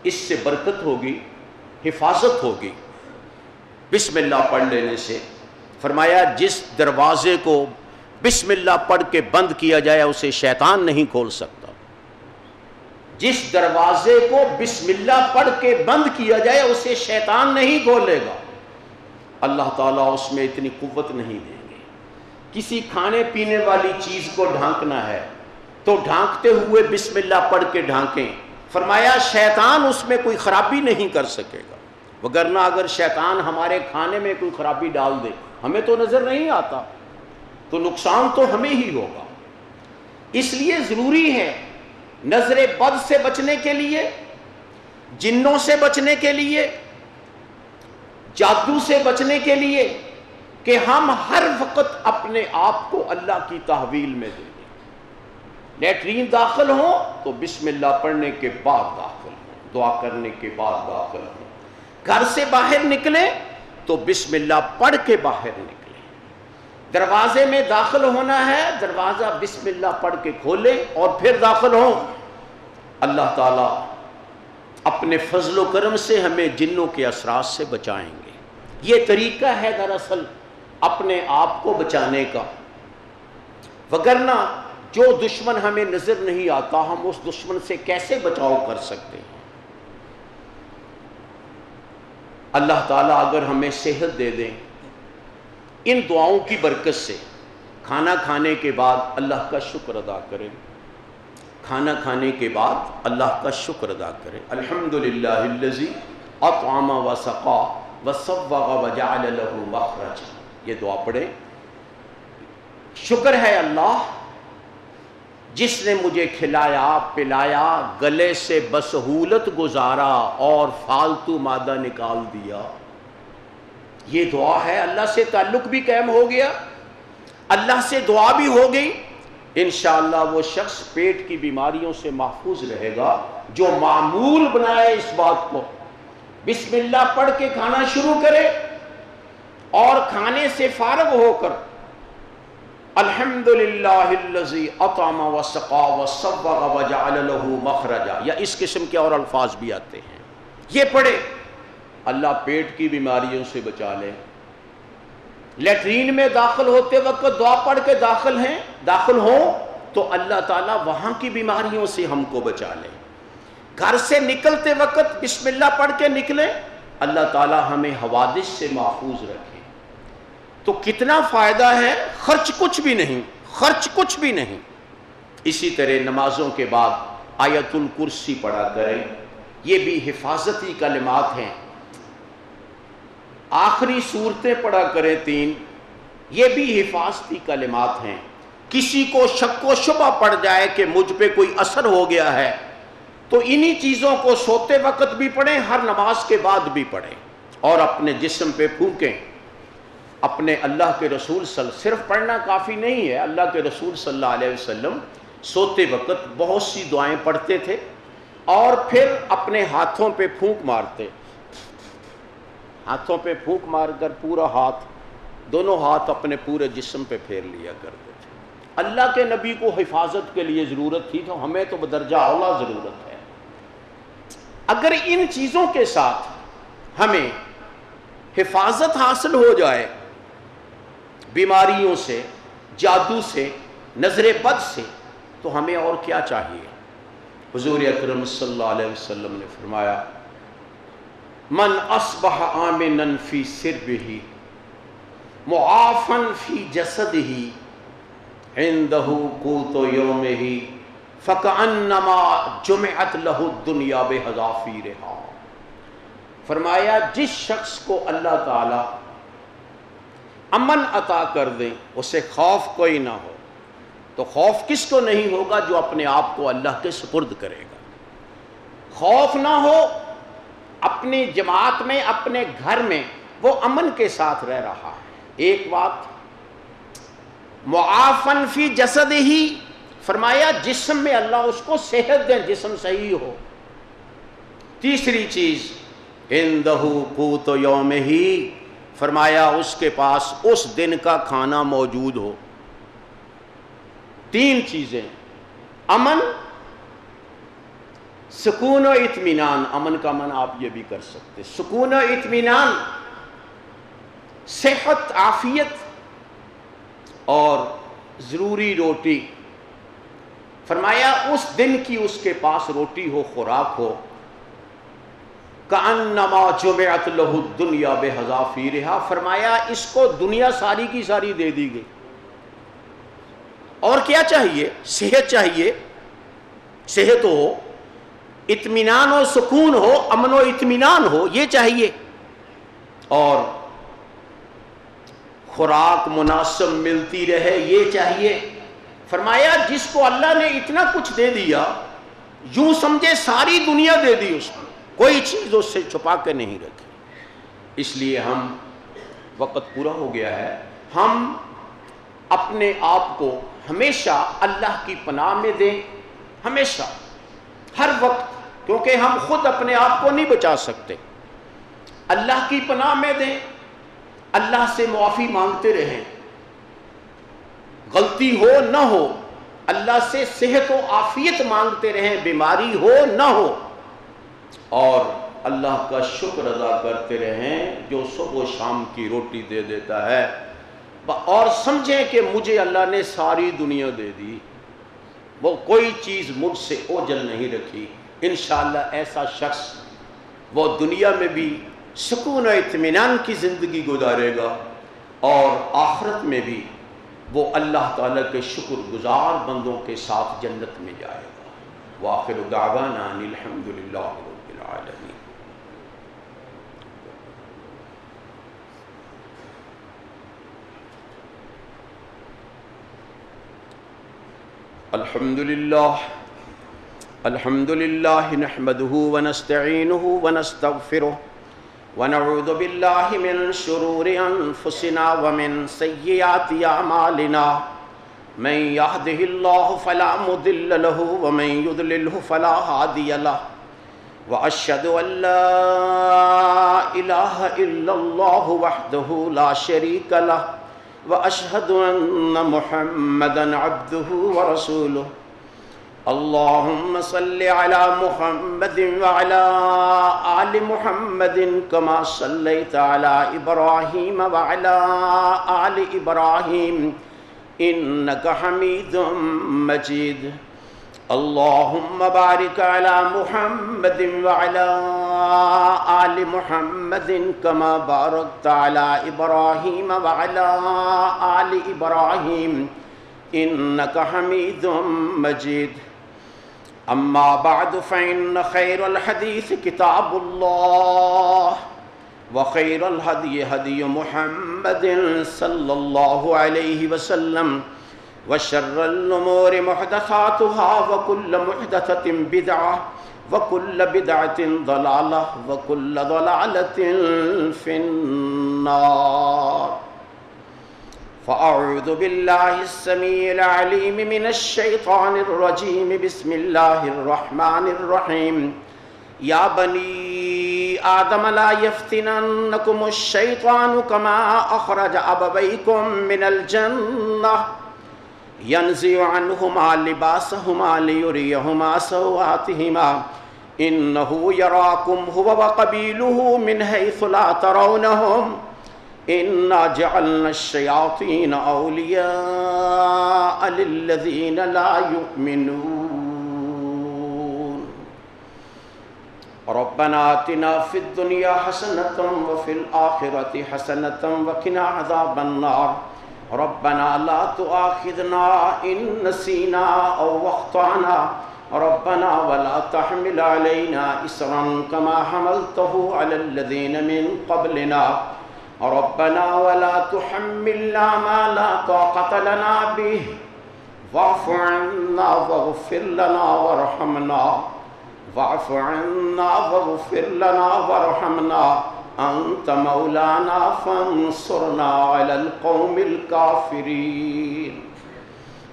اس سے برکت ہوگی، حفاظت ہوگی بسم اللہ پڑھ لینے سے۔ فرمایا جس دروازے کو بسم اللہ پڑھ کے بند کیا جائے اسے شیطان نہیں کھول سکتا، جس دروازے کو بسم اللہ پڑھ کے بند کیا جائے اسے شیطان نہیں کھولے گا، اللہ تعالیٰ اس میں اتنی قوت نہیں دیں گے۔ کسی کھانے پینے والی چیز کو ڈھانکنا ہے تو ڈھانکتے ہوئے بسم اللہ پڑھ کے ڈھانکیں، فرمایا شیطان اس میں کوئی خرابی نہیں کر سکے گا، وگرنہ اگر شیطان ہمارے کھانے میں کوئی خرابی ڈال دے، ہمیں تو نظر نہیں آتا، تو نقصان تو ہمیں ہی ہوگا۔ اس لیے ضروری ہے نظر بد سے بچنے کے لیے، جنوں سے بچنے کے لیے، جادو سے بچنے کے لیے کہ ہم ہر وقت اپنے آپ کو اللہ کی تحویل میں دیں۔ لیٹرین داخل ہوں تو بسم اللہ پڑھنے کے بعد داخل ہوں، دعا کرنے کے بعد داخل ہوں۔ گھر سے باہر نکلیں تو بسم اللہ پڑھ کے باہر نکلیں۔ دروازے میں داخل ہونا ہے، دروازہ بسم اللہ پڑھ کے کھولیں اور پھر داخل ہوں۔ اللہ تعالیٰ اپنے فضل و کرم سے ہمیں جنوں کے اثرات سے بچائیں گے۔ یہ طریقہ ہے دراصل اپنے آپ کو بچانے کا، وگرنہ جو دشمن ہمیں نظر نہیں آتا ہم اس دشمن سے کیسے بچاؤ کر سکتے ہیں؟ اللہ تعالیٰ اگر ہمیں صحت دے دیں، ان دعاؤں کی برکت سے کھانا کھانے کے بعد اللہ کا شکر ادا کریں، کھانا کھانے کے بعد اللہ کا شکر ادا کریں۔ الحمدللہ الذی اطعم وسقا وصوغ وجعل له مخرجا، یہ دعا پڑھیں۔ شکر ہے اللہ جس نے مجھے کھلایا پلایا، گلے سے بسہولت گزارا اور فالتو مادہ نکال دیا۔ یہ دعا ہے، اللہ سے تعلق بھی قائم ہو گیا، اللہ سے دعا بھی ہو گئی۔ انشاءاللہ وہ شخص پیٹ کی بیماریوں سے محفوظ رہے گا جو معمول بنائے اس بات کو، بسم اللہ پڑھ کے کھانا شروع کرے اور کھانے سے فارغ ہو کر الحمدللہ الذی اطعم وسقا وصوغ وجعل له مخرجا، یا اس قسم کے اور الفاظ بھی آتے ہیں، یہ پڑھے، اللہ پیٹ کی بیماریوں سے بچا لے۔ لیٹرین میں داخل ہوتے وقت دعا پڑھ کے داخل ہوں تو اللہ تعالیٰ وہاں کی بیماریوں سے ہم کو بچا لے۔ گھر سے نکلتے وقت بسم اللہ پڑھ کے نکلیں، اللہ تعالیٰ ہمیں حوادث سے محفوظ رکھے۔ تو کتنا فائدہ ہے، خرچ کچھ بھی نہیں۔ اسی طرح نمازوں کے بعد آیت الکرسی پڑھا کریں، یہ بھی حفاظتی کلمات ہیں۔ آخری صورتیں پڑھا کریں 3، یہ بھی حفاظتی کلمات ہیں۔ کسی کو شک و شبہ پڑ جائے کہ مجھ پہ کوئی اثر ہو گیا ہے تو انہی چیزوں کو سوتے وقت بھی پڑھیں، ہر نماز کے بعد بھی پڑھیں، اور اپنے جسم پہ پھونکیں۔ اپنے اللہ کے رسول صرف پڑھنا کافی نہیں ہے، اللہ کے رسول صلی اللہ علیہ وسلم سوتے وقت بہت سی دعائیں پڑھتے تھے اور پھر اپنے ہاتھوں پہ پھونک مارتے، ہاتھوں پہ پھونک مار کر پورا دونوں ہاتھ اپنے پورے جسم پہ پھیر لیا کرتے تھے۔ اللہ کے نبی کو حفاظت کے لیے ضرورت تھی تو ہمیں تو بدرجہ اولیٰ ضرورت ہے۔ اگر ان چیزوں کے ساتھ ہمیں حفاظت حاصل ہو جائے بیماریوں سے، جادو سے، نظر بد سے، تو ہمیں اور کیا چاہیے؟ حضور اکرم صلی اللہ علیہ وسلم نے فرمایا، من اصبح آمنا فی سربہ معافا فی جسدہ عندہ قوت یومہ فکأنما جمعت لہ الدنیا بحذافیرہا۔ فرمایا جس شخص کو اللہ تعالی امن عطا کر دیں، اسے خوف کوئی نہ ہو، تو خوف کس کو نہیں ہوگا؟ جو اپنے آپ کو اللہ کے سپرد کرے گا۔ خوف نہ ہو، اپنی جماعت میں، اپنے گھر میں وہ امن کے ساتھ رہ رہا ہے۔ ایک بات، معافن فی جسد ہی، فرمایا جسم میں اللہ اس کو صحت دے، جسم صحیح ہو۔ تیسری چیز، عندہ قوت یومہ، فرمایا اس کے پاس اس دن کا کھانا موجود ہو۔ 3 چیزیں، امن، سکون و اطمینان۔ امن کا من آپ یہ بھی کر سکتے، سکون و اطمینان، صحت، عافیت، اور ضروری روٹی۔ فرمایا اس دن کی اس کے پاس روٹی ہو، خوراک ہو، کأنما جمعت لہ الدنیا بحذافیرہا، فرمایا اس کو دنیا ساری کی ساری دے دی گئی۔ اور کیا چاہیے؟ صحت چاہیے، صحت ہو، اطمینان و سکون ہو، امن و اطمینان ہو، یہ چاہیے، اور خوراک مناسب ملتی رہے، یہ چاہیے۔ فرمایا جس کو اللہ نے اتنا کچھ دے دیا، یوں سمجھے ساری دنیا دے دی اس کو، کوئی چیز اس سے چھپا کے نہیں رکھی۔ اس لیے وقت پورا ہو گیا ہے، ہم اپنے آپ کو ہمیشہ اللہ کی پناہ میں دیں، ہمیشہ، ہر وقت، کیونکہ ہم خود اپنے آپ کو نہیں بچا سکتے۔ اللہ کی پناہ میں دیں، اللہ سے معافی مانگتے رہیں، غلطی ہو نہ ہو اللہ سے صحت و عافیت مانگتے رہیں، بیماری ہو نہ ہو، اور اللہ کا شکر ادا کرتے رہیں جو صبح و شام کی روٹی دے دیتا ہے، اور سمجھیں کہ مجھے اللہ نے ساری دنیا دے دی، وہ کوئی چیز مجھ سے اوجل نہیں رکھی۔ انشاءاللہ ایسا شخص وہ دنیا میں بھی سکون و اطمینان کی زندگی گزارے گا، اور آخرت میں بھی وہ اللہ تعالیٰ کے شکر گزار بندوں کے ساتھ جنت میں جائے گا۔ وآخر دعوانا ان الحمدللہ رب العالمین۔ الحمدللہ نحمده ونستعینه ونستغفره ونعوذ باللہ من شرور انفسنا ومن سیئات اعمالنا، من يهده الله فلا مضل له ومن يضلله فلا هادي له، واشهد ان لا اله الا الله وحده لا شريك له، واشهد ان محمدا عبده ورسوله۔ اللهم صل على محمد وعلى آل محمد كما صليت على إبراهيم وعلى آل إبراهيم إنك حميد مجيد۔ اللهم بارك على محمد وعلى آل محمد كما باركت على إبراهيم وعلى آل إبراهيم إنك حميد مجيد۔ اما بعد فإن خير الحديث كتاب الله، وخير الهدي هدي محمد صلى الله عليه وسلم، وشر الأمور محدثاتها، وكل محدثة بدعة، وكل بدعة ضلالة، وكل ضلالة في النار۔ فأعوذ بالله السميع العليم من الشيطان الرجيم، بسم الله الرحمن الرحيم۔ يا بني آدم لا يفتننكم الشيطان كما أخرج أبويكم من الجنة ينزع عنهما لباسهما ليريهما سوآتهما إنه يراكم هو وقبيله من حيث لا ترونهم إنا جعلنا الشياطين أولياء للذين لا يؤمنون۔ ربنا آتنا في الدنيا حسنة وفي الآخرة حسنة وقنا عذاب النار۔ ربنا لا تؤاخذنا إن نسينا أو أخطأنا، ربنا ولا تحمل علينا إصرا كما حملته على الذين من قبلنا، ربنا ولا تحملنا ما لا طاقة لنا به، واعف عنا واغفر لنا وارحمنا، واعف عنا واغفر لنا وارحمنا، أنت مولانا فانصرنا على القوم الكافرين۔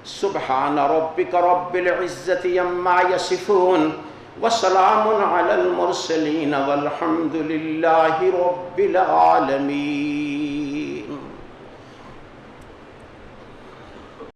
سبحان ربك رب العزة عما يصفون، وسلام على المرسلين، والحمد لله رب العالمين۔